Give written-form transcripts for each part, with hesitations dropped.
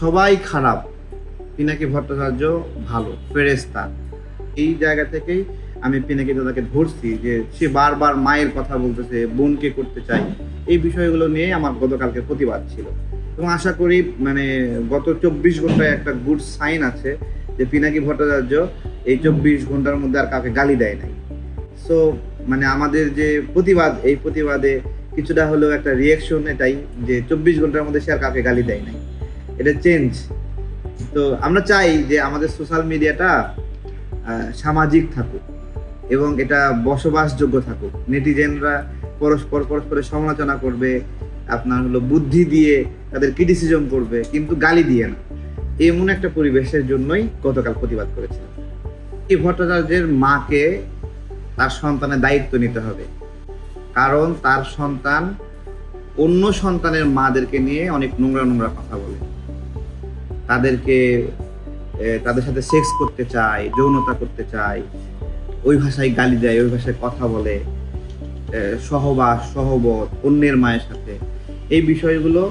সবাই খারাপ, পিনাকি ভট্টাচার্য ভালো, ফেরেশতা। এই জায়গা থেকেই আমি পিনাকি দাদাকে ধরছি যে সে বারবার মায়ের কথা বলতেছে, বোনকে করতে চাই। এই বিষয়গুলো নিয়ে আমার গতকালকে প্রতিবাদ ছিল এবং আশা করি মানে গত 24 ঘন্টায় একটা গুড সাইন আছে যে পিনাকি ভট্টাচার্য এই 24 ঘন্টার মধ্যে আর কাউকে গালি দেয় নাই। সো মানে আমাদের যে প্রতিবাদ, এই প্রতিবাদে কিছুটা হলেও একটা রিয়াকশন এটাই যে 24 ঘন্টার মধ্যে সে আর কাউকে গালি দেয় নাই, এটা চেঞ্জ। তো আমরা চাই যে আমাদের সোশ্যাল মিডিয়াটা সামাজিক থাকুক এবং এটা বসবাসযোগ্য থাকুক। নেটিজেনরা পরস্পরের সমালোচনা করবে, আপনার হলো বুদ্ধি দিয়ে তাদের ক্রিটিসিজম করবে, কিন্তু গালি দিয়ে না। এমন একটা পরিবেশের জন্যই গতকাল প্রতিবাদ করেছিলাম। এই ভট্টাচার্যের মাকে তার সন্তানের দায়িত্ব নিতে হবে, কারণ তার সন্তান অন্য সন্তানের মাদেরকে নিয়ে অনেক নোংরা কথা বলে, তাদের সাথে সেক্স করতে চায়, যৌনতা করতে চায়, ওই ভাষায় গালি দেয়, ওই ভাষায় কথা বলে, সহবত অন্যের মায়ের সাথে। এই বিষয়গুলো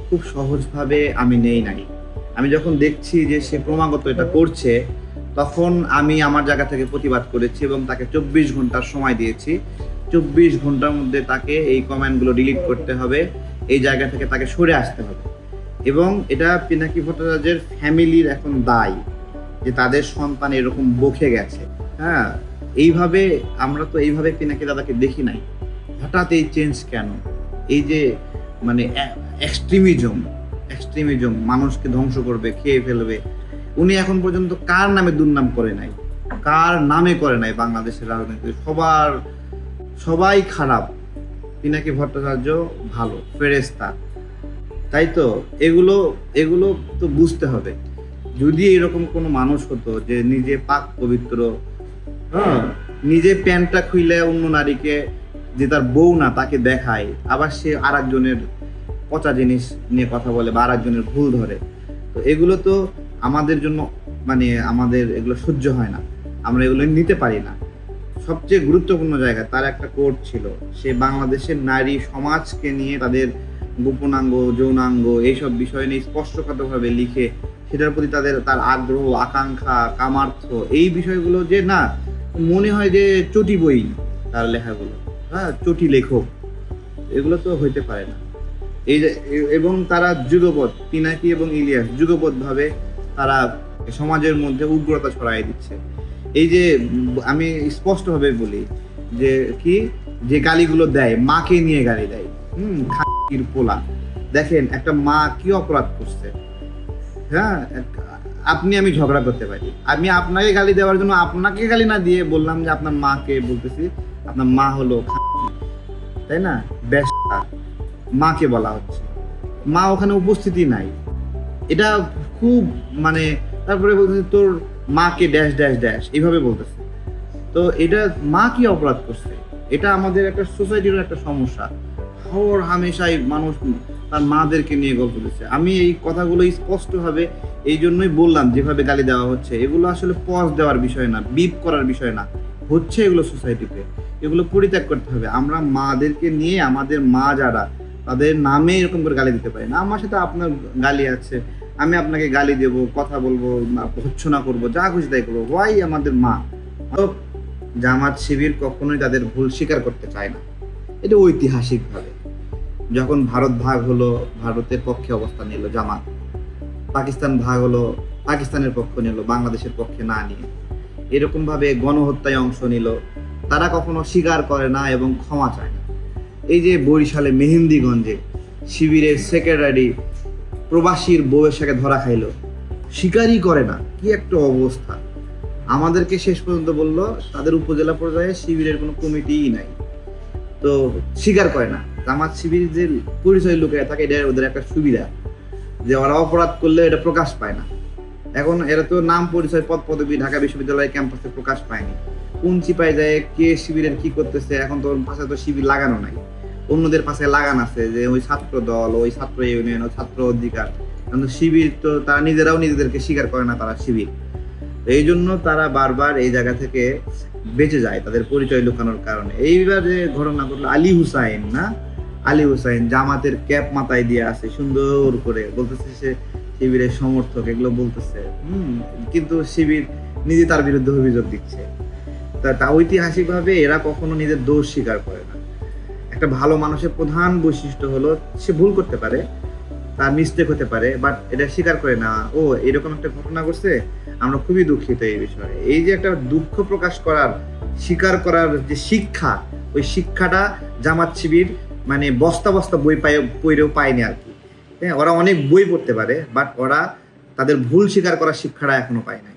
খুব সহজভাবে আমি নেই নাই। আমি যখন দেখছি যে সে ক্রমাগত এটা করছে, তখন আমি আমার জায়গা থেকে প্রতিবাদ করেছি এবং তাকে 24 ঘন্টার সময় দিয়েছি। 24 ঘন্টার মধ্যে তাকে এই কমেন্টগুলো ডিলিট করতে হবে, এই জায়গা থেকে তাকে সরে আসতে হবে। এবং এটা পিনাকি ভট্টাচার্যের ফ্যামিলির এখন দায় যে তাদের সন্তান এরকম বকে গেছে। হ্যাঁ, এইভাবে আমরা তো এইভাবে পিনাকি দাদাকে দেখি নাই। হঠাৎ এই চেঞ্জ কেন? এই যে মানে এক্সট্রিমিজম মানুষকে ধ্বংস করবে, খেয়ে ফেলবে। উনি এখন পর্যন্ত কার নামে দুর্নাম করে নাই, কার নামে করে নাই বাংলাদেশের রাজনীতি। সবাই খারাপ, পিনাকি ভট্টাচার্য ভালো, ফেরেশতা। তাই তো এগুলো তো বুঝতে হবে। যদি এরকম কোনো মানুষ হতো যে নিজে পাক পবিত্র, নিজে প্যান্টটা খুইলে অন্য নারীকে যে তার বউ না তাকে দেখায়, আবার সে আর একজনের পচা জিনিস নিয়ে কথা বলে বা আর একজনের ভুল ধরে, তো এগুলো তো আমাদের জন্য মানে আমাদের এগুলো সহ্য হয় না, আমরা এগুলো নিতে পারি না। সবচেয়ে গুরুত্বপূর্ণ জায়গা তার একটা কোর্ট ছিল, সে বাংলাদেশের নারী সমাজকে নিয়ে তাদের গোপনাঙ্গ, যৌনাঙ্গ এইসব বিষয় নিয়ে স্পষ্টভাবে লিখে সেটার প্রতি তার আগ্রহ, আকাঙ্ক্ষা, কামার্থ, এই বিষয়গুলো যে না মনে হয় যে চটি বই তার লেখাগুলো, হ্যাঁ চটি লেখক, এগুলো তো হইতে পারে না। এবং তারা যুগপৎ, পিনাকি এবং ইলিয়াস যুগপৎভাবে তারা সমাজের মধ্যে উগ্রতা ছড়াই দিচ্ছে। এই যে আমি স্পষ্টভাবে বলি যে যে গালিগুলো দেয়, মাকে নিয়ে গালি দেয়, খাকির পোলা। দেখেন একটা মা কি অপরাধ করছে। হ্যাঁ, আমি ঝগড়া করতে পারি, আমি আপনাকে গালি দেওয়ার জন্য আপনাকে গালি না দিয়ে বললাম যে আপনার মাকে বলতেছি, আপনার মা হলো তাই না, বেশা মাকে বলা হচ্ছে, মা ওখানে উপস্থিতি নাই। এটা খুব মানে তারপরে বলতেছে তোর মাকে ড্যাশ ড্যাশ ড্যাশ এইভাবে বলতেছে। তো এটা মা কি অপরাধ করছে? এটা আমাদের একটা সোসাইটির একটা সমস্যা। হামেশাই মানুষ তার মাদেরকে নিয়ে গল্প দিচ্ছে। আমি এই কথাগুলো স্পষ্টভাবে এই জন্যই বললাম, যেভাবে গালি দেওয়া হচ্ছে এগুলো আসলে পজ দেওয়ার বিষয় না, বিপ করার বিষয় না, হচ্ছে এগুলো সোসাইটিতে, এগুলো পরিত্যাগ করতে হবে। আমরা মাদেরকে নিয়ে, আমাদের মা যারা, তাদের নামে এরকম করে গালি দিতে পারি না। আমার সাথে আপনার গালি আছে, আমি আপনাকে গালি দেবো, কথা বলবো, ভৎসনা করবো, যা খুশি তাই করবো, ওয়াই আমাদের মা। জামাত শিবির কখনোই তাদের ভুল স্বীকার করতে চায় না। এটা ঐতিহাসিকভাবে যখন ভারত ভাগ হলো, ভারতের পক্ষে অবস্থান নিল জামাত, পাকিস্তান ভাগ হলো, পাকিস্তানের পক্ষ নিল, বাংলাদেশের পক্ষে না নিয়ে এরকম ভাবে গণহত্যায় অংশ নিল। তারা কখনো স্বীকার করে না এবং ক্ষমা চায় না। এই যে বরিশালে মেহেন্দিগঞ্জে শিবিরের সেক্রেটারি প্রবাসীর বউয়ের সাথে ধরা খাইলো, স্বীকারই করে না, কি একটা অবস্থা। আমাদেরকে শেষ পর্যন্ত বললো তাদের উপজেলা পর্যায়ে শিবিরের কোনো কমিটিই নাই, তো স্বীকার করে না। জামাত শিবির যে পরিচয় লুকিয়ে থাকে, এটা ওদের একটা সুবিধা যে ওরা অপরাধ করলে এটা প্রকাশ পায় না। এখন এরা তো নাম পরিচয়, পদ পদবি ঢাকা বিশ্ববিদ্যালয়ের ক্যাম্পাসে প্রকাশ পায়নি, কোন চিপায় যায় কে শিবিরের কি করতেছে। এখন তো ওর পাশে তো শিবির লাগানো নাই, অন্যদের পাশে লাগান আছে যে ওই ছাত্র দল, ওই ছাত্র ইউনিয়ন, ওই ছাত্র অধিকার। কিন্তু শিবির তো তারা নিজেরাও নিজেদেরকে স্বীকার করে না তারা শিবির। এই জন্য তারা বারবার এই জায়গা থেকে বেঁচে যায় তাদের পরিচয় লুকানোর কারণে। এইবার যে ঘটনা ঘটলো, আলী হুসাইন জামাতের ক্যাপ মাথায় দিয়ে আছে সুন্দর করে, বলতেছে সে শিবিরের সমর্থক এগুলো বলতেছে, কিন্তু শিবির নিজে তার বিরুদ্ধে অভিযোগ দিচ্ছে। তা ঐতিহাসিকভাবে এরা কখনো নিজের দোষ স্বীকার করে না। একটা ভালো মানুষের প্রধান বৈশিষ্ট্য হলো সে ভুল করতে পারে, তার মিস্টেক হতে পারে, বাট এটা স্বীকার করে না, ও এরকম একটা ঘটনা ঘটছে, আমরা খুবই দুঃখিত এই বিষয়ে। এই যে একটা দুঃখ প্রকাশ করার, স্বীকার করার যে শিক্ষা, ওই শিক্ষাটা জামাত শিবির মানে বস্তা বস্তা বই পড়েও পায়নি আর কি। হ্যাঁ, ওরা অনেক বই পড়তে পারে, বাট ওরা তাদের ভুল স্বীকার করার শিক্ষাটা এখনো পায় নাই।